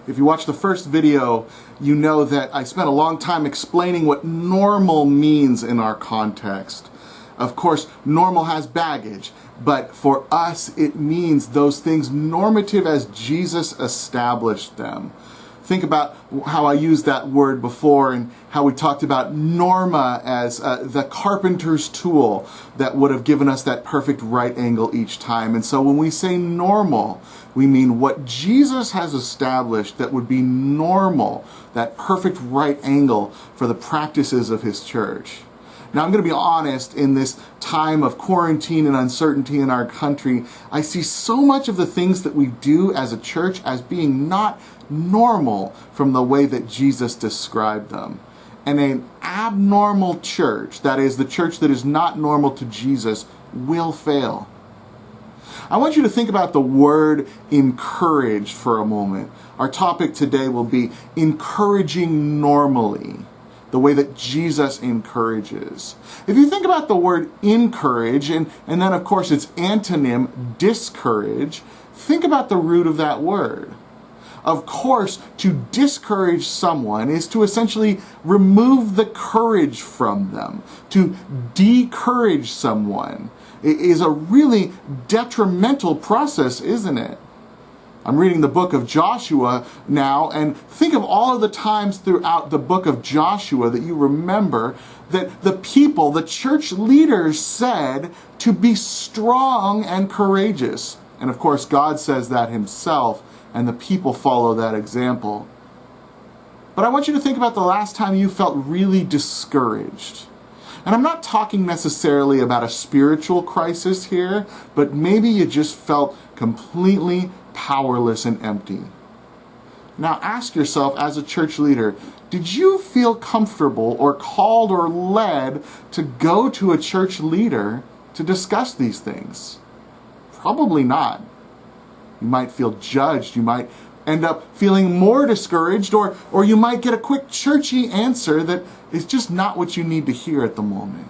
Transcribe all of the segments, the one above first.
If you watch the first video, you know that I spent a long time explaining what normal means in our context. Of course, normal has baggage, but for us it means those things normative as Jesus established them. Think about how I used that word before and how we talked about norma as the carpenter's tool that would have given us that perfect right angle each time. And so when we say normal, we mean what Jesus has established that would be normal, that perfect right angle for the practices of his church. Now, I'm going to be honest, in this time of quarantine and uncertainty in our country, I see so much of the things that we do as a church as being not normal from the way that Jesus described them. And an abnormal church, that is, the church that is not normal to Jesus, will fail. I want you to think about the word encouraged for a moment. Our topic today will be encouraging normally, the way that Jesus encourages. If you think about the word encourage, and then of course its antonym, discourage, think about the root of that word. Of course, to discourage someone is to essentially remove the courage from them. To decourage someone is a really detrimental process, isn't it? I'm reading the book of Joshua now, and think of all of the times throughout the book of Joshua that you remember that the people, the church leaders, said to be strong and courageous. And of course, God says that himself, and the people follow that example. But I want you to think about the last time you felt really discouraged. And I'm not talking necessarily about a spiritual crisis here, but maybe you just felt completely powerless and empty. Now ask yourself, as a church leader, did you feel comfortable or called or led to go to a church leader to discuss these things? Probably not. You might feel judged, you might end up feeling more discouraged, or you might get a quick churchy answer that is just not what you need to hear at the moment.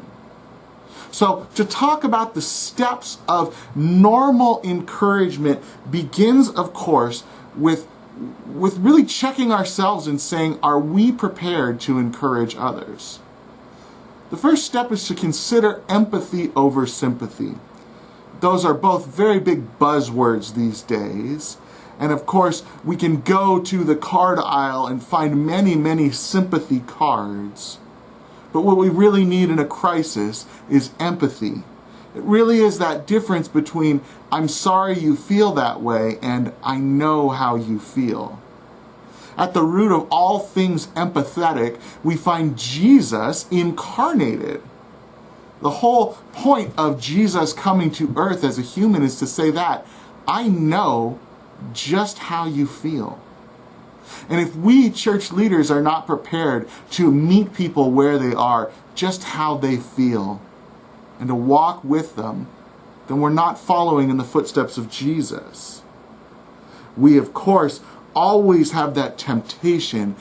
So to talk about the steps of normal encouragement begins, of course, with really checking ourselves and saying, are we prepared to encourage others? The first step is to consider empathy over sympathy. Those are both very big buzzwords these days. And of course, we can go to the card aisle and find many, many sympathy cards. But what we really need in a crisis is empathy. It really is that difference between I'm sorry you feel that way and I know how you feel. At the root of all things empathetic, we find Jesus incarnated. The whole point of Jesus coming to earth as a human is to say that I know just how you feel. And if we church leaders are not prepared to meet people where they are, just how they feel, and to walk with them, then we're not following in the footsteps of Jesus. We, of course, always have that temptation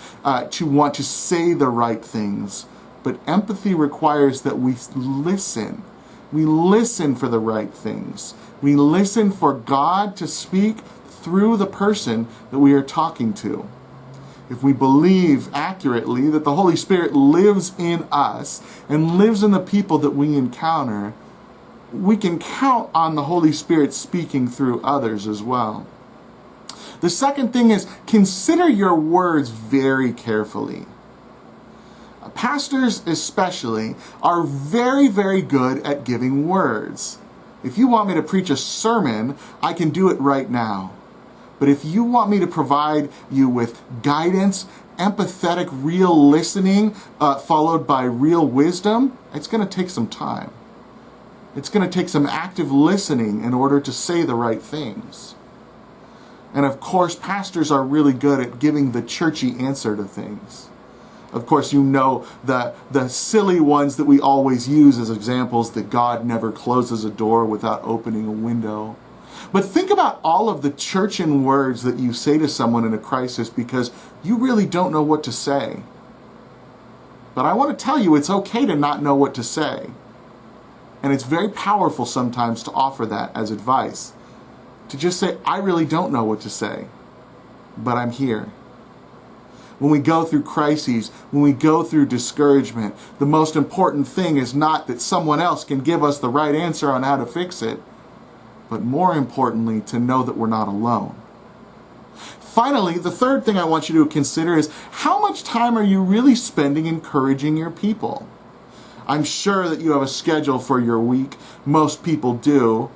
to want to say the right things, but empathy requires that we listen. We listen for the right things. We listen for God to speak through the person that we are talking to. If we believe accurately that the Holy Spirit lives in us and lives in the people that we encounter, we can count on the Holy Spirit speaking through others as well. The second thing is consider your words very carefully. Pastors especially are very, very good at giving words. If you want me to preach a sermon, I can do it right now. But if you want me to provide you with guidance, empathetic, real listening, followed by real wisdom, it's going to take some time. It's going to take some active listening in order to say the right things. And of course, pastors are really good at giving the churchy answer to things. Of course, you know the silly ones that we always use as examples, that God never closes a door without opening a window. But think about all of the church-in words that you say to someone in a crisis because you really don't know what to say. But I want to tell you it's okay to not know what to say. And it's very powerful sometimes to offer that as advice. To just say, I really don't know what to say, but I'm here. when we go through crises, when we go through discouragement, the most important thing is not that someone else can give us the right answer on how to fix it, but more importantly, to know that we're not alone. Finally, the third thing I want you to consider is how much time are you really spending encouraging your people? I'm sure that you have a schedule for your week. Most people do.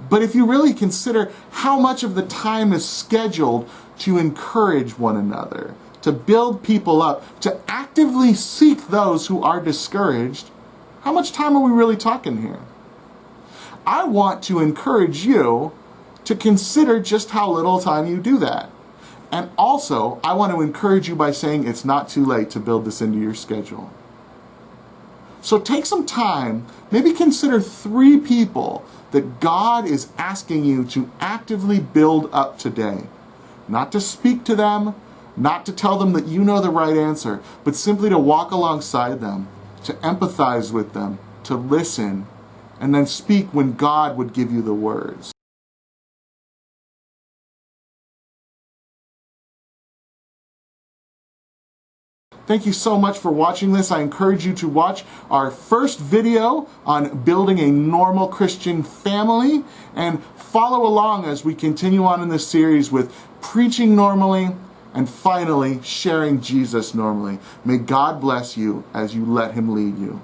But if you really consider how much of the time is scheduled to encourage one another, to build people up, to actively seek those who are discouraged, how much time are we really talking here? I want to encourage you to consider just how little time you do that. And also, I want to encourage you by saying it's not too late to build this into your schedule. So take some time, maybe consider 3 people that God is asking you to actively build up today. Not to speak to them, not to tell them that you know the right answer, but simply to walk alongside them, to empathize with them, to listen, and then speak when God would give you the words. Thank you so much for watching this. I encourage you to watch our first video on building a normal Christian family and follow along as we continue on in this series with preaching normally and finally sharing Jesus normally. May God bless you as you let Him lead you.